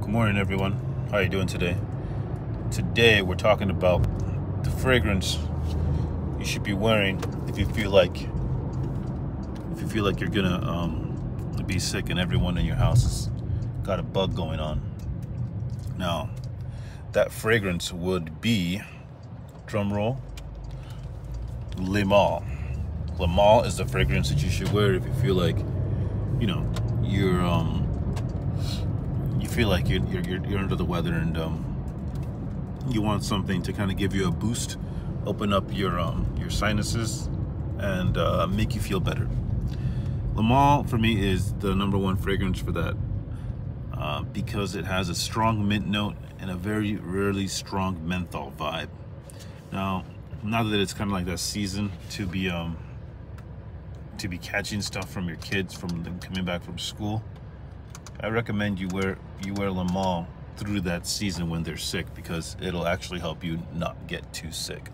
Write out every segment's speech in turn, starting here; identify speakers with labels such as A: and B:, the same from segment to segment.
A: Good morning, everyone. How are you doing today? Today we're talking about the fragrance you should be wearing if you feel like you're gonna be sick and everyone in your house has got a bug going on. Now, that fragrance would be, drum roll, Le Male. Le Male is the fragrance that you should wear if you feel like, you know, you feel like you're under the weather and you want something to kind of give you a boost, open up your sinuses, and make you feel better. Le Male for me is the #1 fragrance for that because it has a strong mint note and a very really strong menthol vibe. Now that it's kind of like that season to be catching stuff from your kids from them coming back from school, I recommend you wear Le Male through that season when they're sick, because it'll actually help you not get too sick.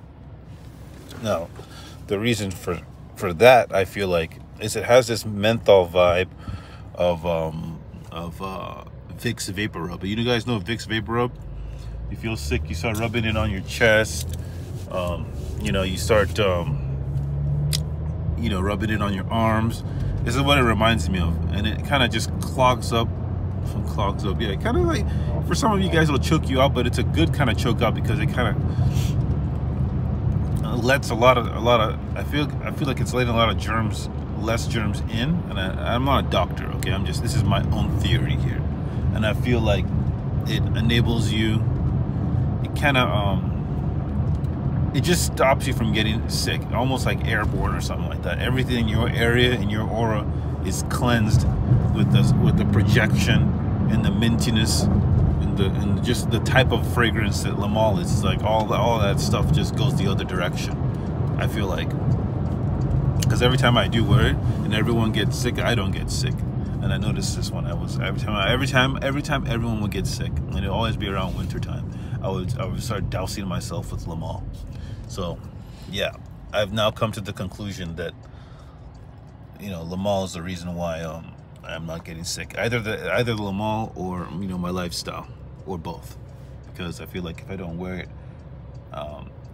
A: Now, the reason for that, I feel like, is it has this menthol vibe of Vicks VapoRub. You guys know Vicks VapoRub? You feel sick, you start rubbing it on your chest. You start rubbing it on your arms. This is what it reminds me of, and it kind of just clogs up. Yeah, kind of like, for some of you guys it'll choke you out, but it's a good kind of choke out because it kind of lets a lot of I feel like it's letting a lot of less germs in. And I'm not a doctor, okay? This is my own theory here, and I feel like it enables you. It kind of it just stops you from getting sick, almost like airborne or something like that. Everything in your area, in your aura, is cleansed with the projection and the mintiness and just the type of fragrance that Le Male is. It's like all that stuff just goes the other direction, I feel like, because every time I do wear it and everyone gets sick, I don't get sick. And I noticed this one. Every time everyone would get sick, and it'd always be around winter time, I would start dousing myself with Le Male. So yeah, I've now come to the conclusion that, Le Male is the reason why I'm not getting sick. Either the Le Male or my lifestyle, or both. Because I feel like if I don't wear it,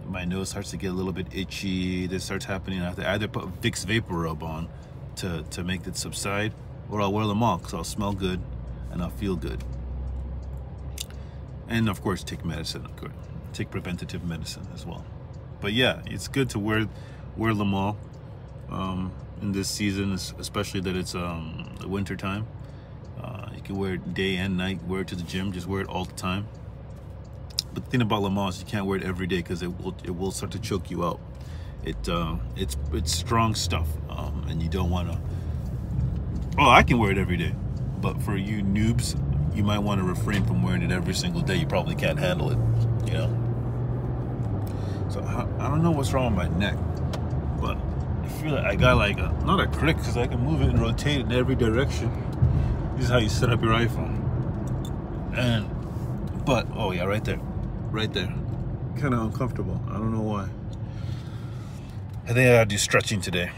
A: my nose starts to get a little bit itchy. This starts happening. I have to either put Vicks VapoRub on to make it subside, or I'll wear Le Male because I'll smell good and I'll feel good. And of course, take medicine. Take preventative medicine as well. But yeah, it's good to wear Le Male in this season, especially that it's winter time. You can wear it day and night. Wear it to the gym. Just wear it all the time. But the thing about Le Male is you can't wear it every day because it will start to choke you out. It's strong stuff, and you don't want to. Oh, I can wear it every day, but for you noobs, you might want to refrain from wearing it every single day. You probably can't handle it, So I don't know what's wrong with my neck, but I feel like I got like not a crick, because I can move it and rotate it in every direction. This is how you set up your iPhone. But oh yeah, right there, kind of uncomfortable. I don't know why. I think I gotta do stretching today,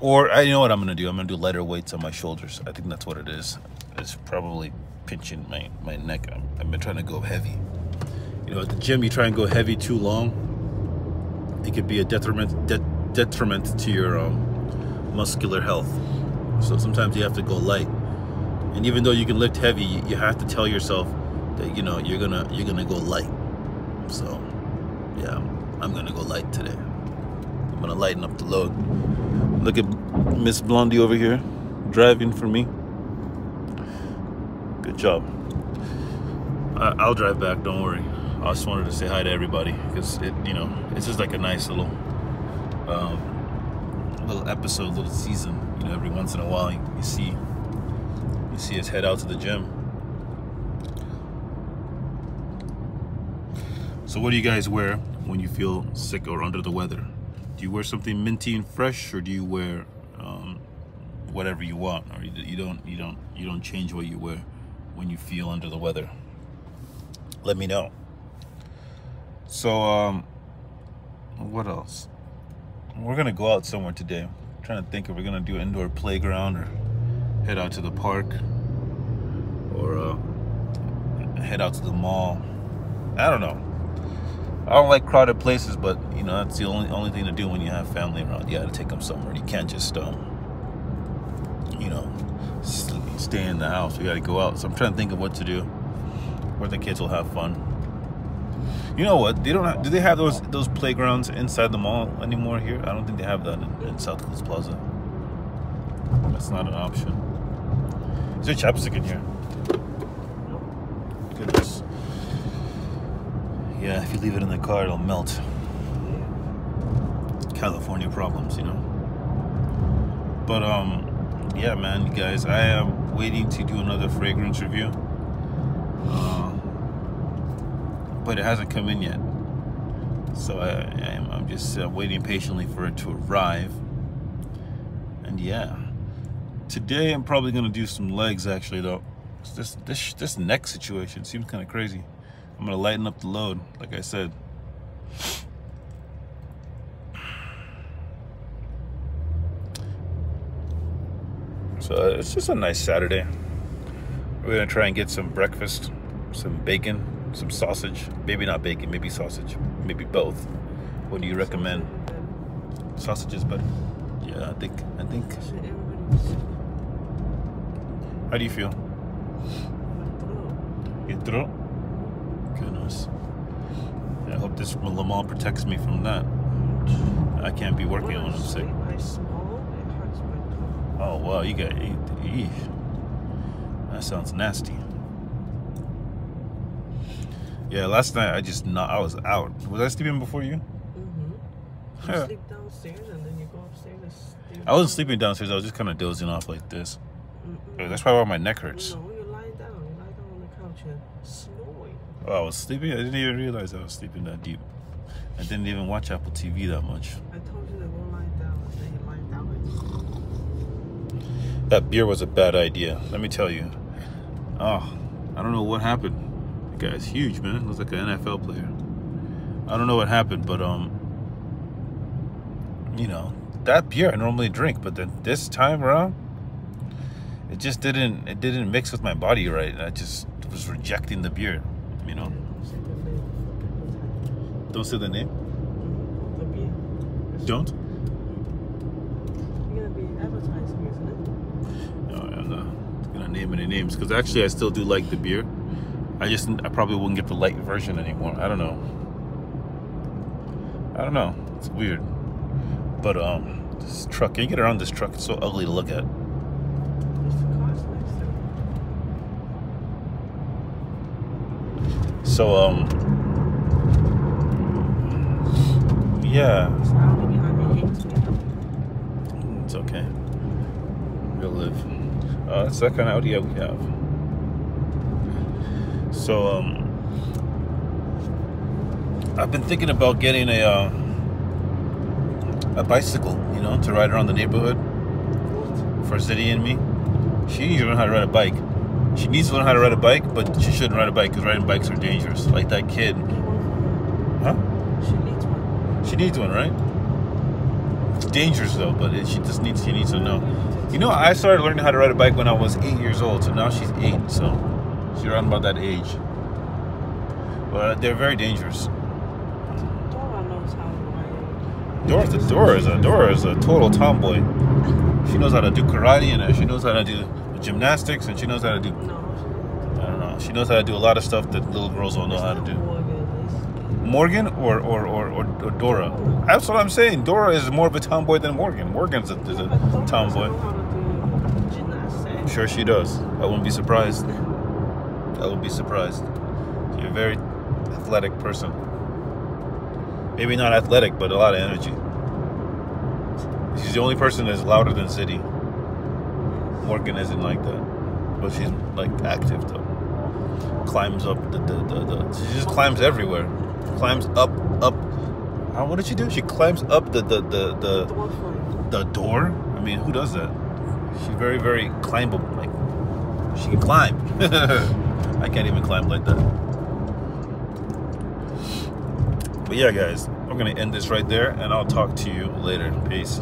A: or you know what I'm gonna do? I'm gonna do lighter weights on my shoulders. I think that's what it is. It's probably pinching my neck. I've been trying to go heavy. At the gym, you try and go heavy too long, it could be a detriment to your muscular health. So sometimes you have to go light. And even though you can lift heavy, you have to tell yourself that you're gonna go light. So yeah, I'm gonna go light today. I'm gonna lighten up the load. Look at Miss Blondie over here driving for me. Good job. I'll drive back, don't worry. I just wanted to say hi to everybody, because it's just like a nice little episode, little season. Every once in a while you see us head out to the gym. So what do you guys wear when you feel sick or under the weather? Do you wear something minty and fresh, or do you wear whatever you want, or you don't change what you wear when you feel under the weather? Let me know. So what else? We're gonna go out somewhere today. I'm trying to think if we're gonna do an indoor playground or head out to the park, or head out to the mall. I don't know. I don't like crowded places, but you know, that's the only thing to do when you have family around. You gotta take them somewhere. You can't just you know, stay in the house. You gotta go out. So I'm trying to think of what to do where the kids will have fun. You know what? They don't have, do they have those playgrounds inside the mall anymore here? I don't think they have that in South Coast Plaza. That's not an option. Is there chapstick in here? Goodness. Yeah, if you leave it in the car, it'll melt. California problems, you know. But yeah, man, you guys, I am waiting to do another fragrance review. But it hasn't come in yet. So I'm just waiting patiently for it to arrive. And yeah, today I'm probably gonna do some legs actually though. This neck situation seems kind of crazy. I'm gonna lighten up the load, like I said. So it's just a nice Saturday. We're gonna try and get some breakfast, some bacon, some sausage. Maybe not bacon, maybe sausage, maybe both. What do you recommend? Sausage is better. Yeah, I think. How do you feel? Your throat? Goodness. I hope this Lamont protects me from that. I can't be working when I'm sick. Oh wow, you got that sounds nasty. Yeah, last night I was out. Was I sleeping before you?
B: Mm-hmm. You sleep downstairs and then you go upstairs.
A: I wasn't sleeping downstairs. I was just kind of dozing off like this. That's probably why my neck hurts.
B: No, you lie down. You lie down on the couch and snoring.
A: Oh, I was sleeping? I didn't even realize I was sleeping that deep. I didn't even watch Apple TV that much.
B: I told you to go lie down, and then you lie down.
A: That beer was a bad idea, let me tell you. Oh, I don't know what happened. The guy's huge, man. Looks like an NFL player. I don't know what happened, but you know, that beer I normally drink, but then this time around, it just didn't mix with my body right. I just was rejecting the beer, you know. Don't say the name.
B: The beer.
A: Don't.
B: You're gonna be advertising, isn't it?
A: No, I'm not gonna name any names because actually I still do like the beer. I probably wouldn't get the light version anymore. I don't know. It's weird. But this truck, can you get around this truck? It's so ugly to look at. So yeah. It's okay. We'll live. That's that kind of idea we have. So I've been thinking about getting a bicycle, you know, to ride around the neighborhood. For Ziddy and me. She needs to learn how to ride a bike. She needs to learn how to ride a bike, but she shouldn't ride a bike because riding bikes are dangerous. Like that kid. Huh? She needs one, right? It's dangerous though, but she needs to know. You know, I started learning how to ride a bike when I was 8 years old, so now she's 8, so she's around about that age. But they're very dangerous.
B: Dora knows how to ride.
A: Dora is a total tomboy. She knows how to do karate and she knows how to do gymnastics, and she knows how to do. I don't know. She knows how to do a lot of stuff that little girls don't know how to do. Morgan or Dora? That's what I'm saying. Dora is more of a tomboy than Morgan. Morgan's a tomboy. I'm sure she does. I wouldn't be surprised. She's a very athletic person. Maybe not athletic, but a lot of energy. She's the only person that's louder than Ziddy. Morgan isn't like that, but she's like active though. Climbs up she just climbs everywhere. Climbs up. What did she do? She climbs up the door. I mean, who does that? She's very, very climbable. Like she can climb. I can't even climb like that. But yeah, guys, I'm gonna end this right there, and I'll talk to you later. Peace.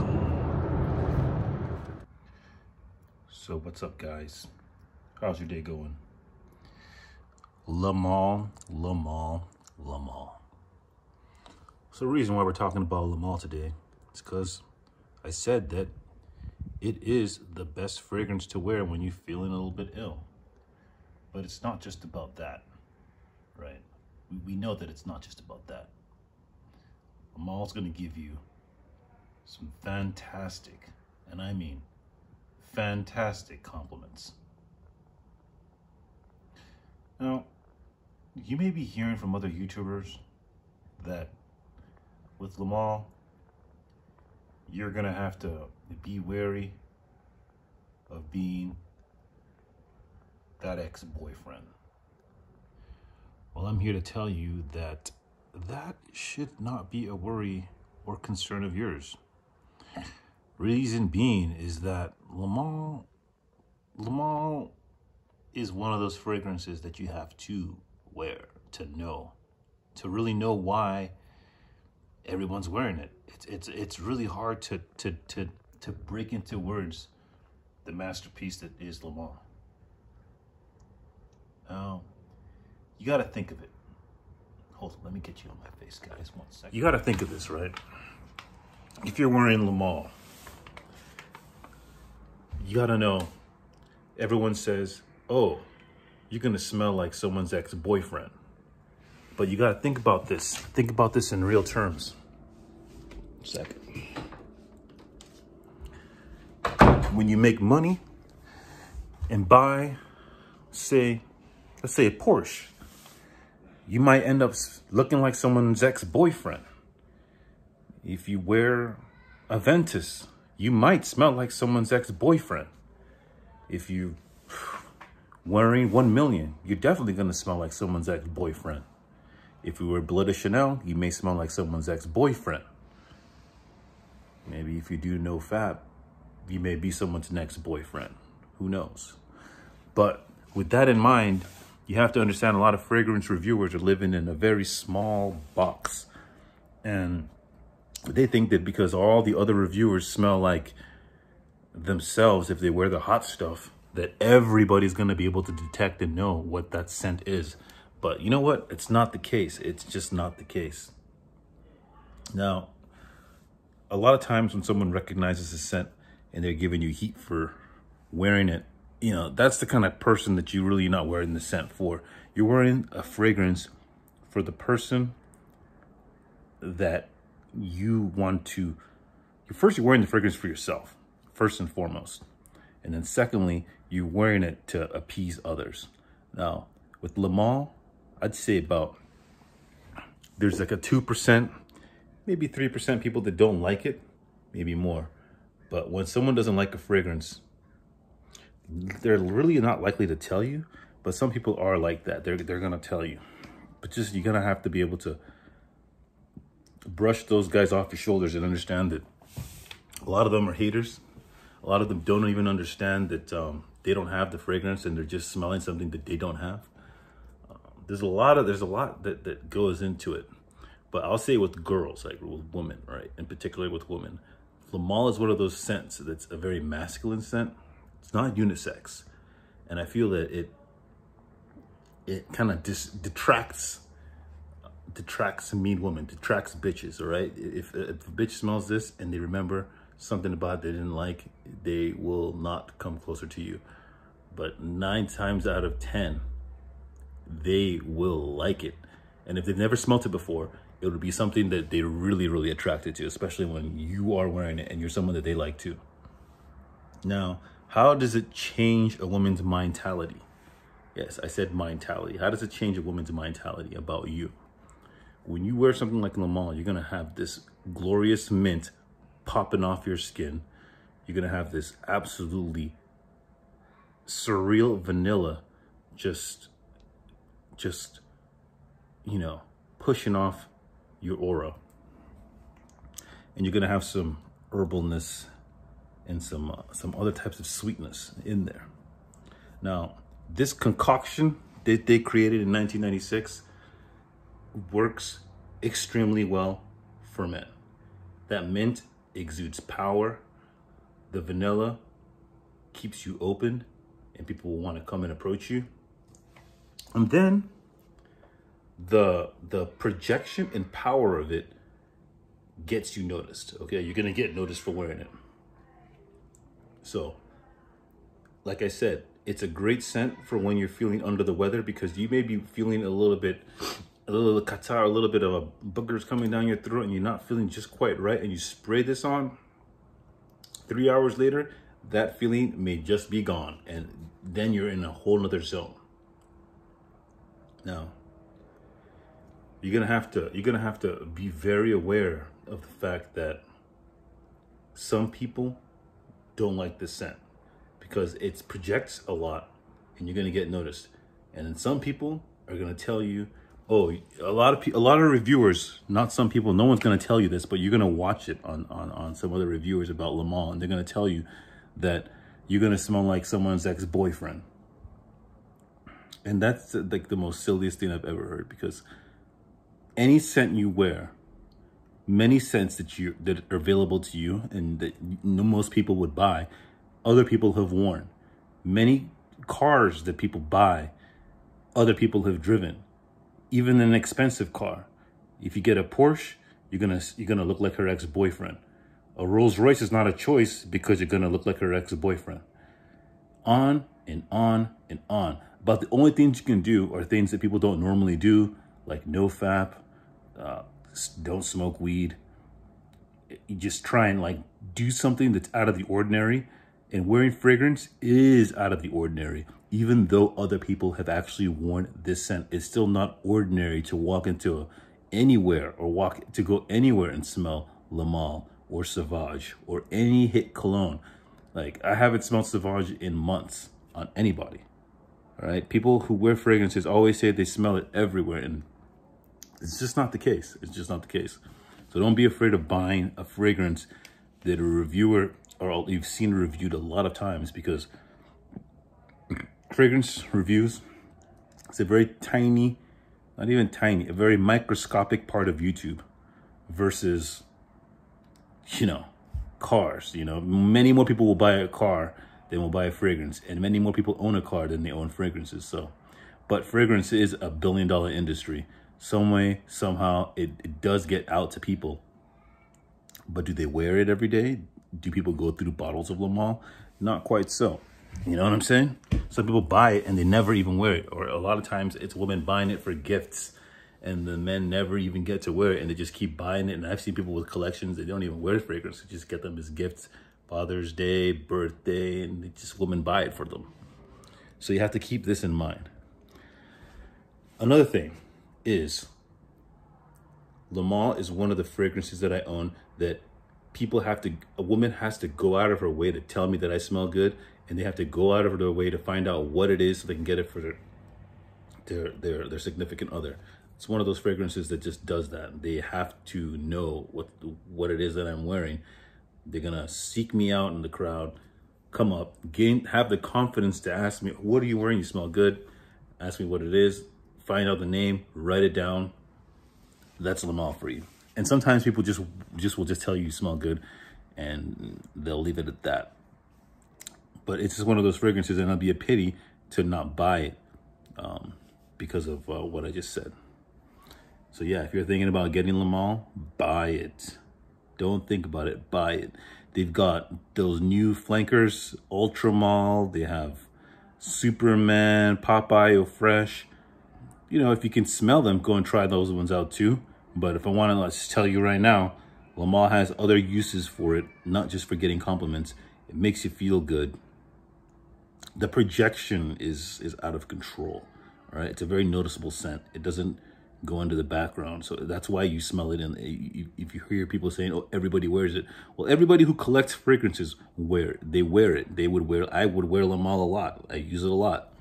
A: So what's up, guys? How's your day going? Le Mans. So the reason why we're talking about Le Mans today is because I said that it is the best fragrance to wear when you're feeling a little bit ill. But it's not just about that, right? We know that it's not just about that. Le Mans is going to give you some fantastic, and I mean fantastic compliments. Now, you may be hearing from other YouTubers that with Le Mans, you're gonna have to be wary of being that ex-boyfriend. Well, I'm here to tell you that that should not be a worry or concern of yours. Reason being is that Le Mans is one of those fragrances that you have to wear to really know why everyone's wearing it. It's really hard to break into words the masterpiece that is Le Mans. Now, you got to think of it. Hold on, let me get you on my face, guys. 1 second. You got to think of this, right? If you're wearing Le Mans, you got to know, everyone says, oh, you're going to smell like someone's ex-boyfriend. But you got to think about this. Think about this in real terms. 1 second. When you make money and buy, let's say a Porsche, you might end up looking like someone's ex-boyfriend. If you wear a Ventus, you might smell like someone's ex-boyfriend. If you wearing 1 million, you're definitely going to smell like someone's ex-boyfriend. If you wear Blood of Chanel, you may smell like someone's ex-boyfriend. Maybe if you do no fap, you may be someone's next boyfriend. Who knows? But with that in mind, you have to understand a lot of fragrance reviewers are living in a very small box. And they think that because all the other reviewers smell like themselves if they wear the hot stuff, that everybody's going to be able to detect and know what that scent is. But you know what? It's not the case. It's just not the case. Now, a lot of times when someone recognizes a scent and they're giving you heat for wearing it, you know, that's the kind of person that you're really not wearing the scent for. You're wearing a fragrance for the person that you want to. First, you're wearing the fragrance for yourself, first and foremost. And then secondly, you're wearing it to appease others. Now, with Le Mans, I'd say there's like a 2%, maybe 3% people that don't like it, maybe more. But when someone doesn't like a fragrance, they're really not likely to tell you, but some people are like that. They're gonna tell you. But just, you're gonna have to be able to brush those guys off your shoulders and understand that a lot of them are haters. A lot of them don't even understand that they don't have the fragrance and they're just smelling something that they don't have. There's a lot that goes into it. But I'll say with girls, like with women, right? In particular with women. Le Mans is one of those scents that's a very masculine scent. It's not unisex. And I feel that it kind of detracts mean women, detracts bitches, all right? If a bitch smells this and they remember something about it they didn't like, they will not come closer to you. But 9 times out of 10, they will like it. And if they've never smelt it before, it would be something that they're really, really attracted to, especially when you are wearing it and you're someone that they like too. Now, how does it change a woman's mentality? Yes, I said mentality. How does it change a woman's mentality about you? When you wear something like Le Mans, you're gonna have this glorious mint popping off your skin. You're gonna have this absolutely surreal vanilla just you know, pushing off your aura. And you're gonna have some herbalness and some other types of sweetness in there. Now, this concoction that they created in 1996 works extremely well for men. That mint exudes power. The vanilla keeps you open and people will want to come and approach you. And then the projection and power of it gets you noticed. Okay, you're gonna get noticed for wearing it. So, like I said, it's a great scent for when you're feeling under the weather, because you may be feeling a little catarrh, a little bit of a boogers coming down your throat, and you're not feeling just quite right, and you spray this on. 3 hours later, that feeling may just be gone, and then you're in a whole nother zone. Now, you're gonna have to be very aware of the fact that some people don't like this scent because it projects a lot, and you're gonna get noticed. And then some people are gonna tell you, oh, a lot of reviewers, not some people, no one's gonna tell you this, but you're gonna watch it on some other reviewers about Le Male, and they're gonna tell you that you're gonna smell like someone's ex-boyfriend. And that's like the most silliest thing I've ever heard, because any scent you wear, many scents that are available to you and that most people would buy, other people have worn. Many cars that people buy, other people have driven. Even an expensive car. If you get a Porsche, you're gonna look like her ex-boyfriend. A Rolls Royce is not a choice because you're gonna look like her ex-boyfriend. On and on and on. But the only things you can do are things that people don't normally do, like no fap, don't smoke weed. You just try and like do something that's out of the ordinary, and wearing fragrance is out of the ordinary. Even though other people have actually worn this scent, it's still not ordinary to walk into anywhere or go anywhere and smell Le Male or Sauvage or any hit cologne. Like, I haven't smelled Sauvage in months on anybody. All right, people who wear fragrances always say they smell it everywhere, and it's just not the case. It's just not the case. So don't be afraid of buying a fragrance that a reviewer or you've seen reviewed a lot of times, because fragrance reviews, it's a very tiny, not even tiny, a very microscopic part of YouTube versus, cars. Many more people will buy a car than will buy a fragrance, and many more people own a car than they own fragrances. So, but fragrance is a billion-dollar industry. Some way, somehow, it does get out to people. But do they wear it every day? Do people go through bottles of Le Male? Not quite so. You know what I'm saying? Some people buy it and they never even wear it. Or a lot of times it's women buying it for gifts, and the men never even get to wear it, and they just keep buying it. And I've seen people with collections, they don't even wear fragrance. They just get them as gifts, Father's Day, birthday, and women buy it for them. So you have to keep this in mind. Another thing is, Le Male is one of the fragrances that I own that a woman has to go out of her way to tell me that I smell good, and they have to go out of their way to find out what it is so they can get it for their significant other. It's one of those fragrances that just does that. They have to know what it is that I'm wearing. They're gonna seek me out in the crowd, come up, have the confidence to ask me, what are you wearing? You smell good. Ask me what it is, find out the name, write it down. That's Le Male for you. And sometimes people will just tell you smell good, and they'll leave it at that. But it's just one of those fragrances, and it'll be a pity to not buy it because of what I just said. So yeah, if you're thinking about getting Le Male, buy it. Don't think about it, buy it. They've got those new flankers, Ultra Male. They have Superman, Popeye, Fresh. If you can smell them, go and try those ones out too. But if I want to just tell you right now, Le Male has other uses for it, not just for getting compliments. It makes you feel good. The projection is out of control. All right, it's a very noticeable scent. It doesn't go into the background, so that's why you smell it. And if you hear people saying, "Oh, everybody wears it," well, everybody who collects fragrances wear it. They wear it. I would wear Le Male a lot. I use it a lot.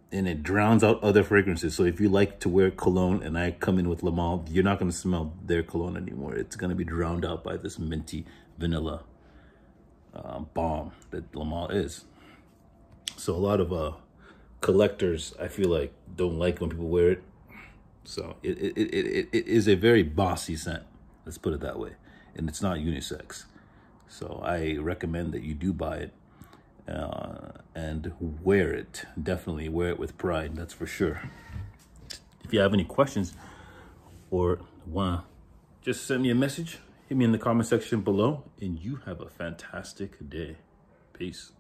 A: And it drowns out other fragrances. So if you like to wear cologne and I come in with Le Male, you're not going to smell their cologne anymore. It's going to be drowned out by this minty vanilla bomb that Le Male is. So a lot of collectors, I feel like, don't like when people wear it. So it is a very bossy scent. Let's put it that way. And it's not unisex. So I recommend that you do buy it. And wear it. Definitely wear it with pride, that's for sure. If you have any questions or want to just send me a message, hit me in the comment section below, and you have a fantastic day. Peace.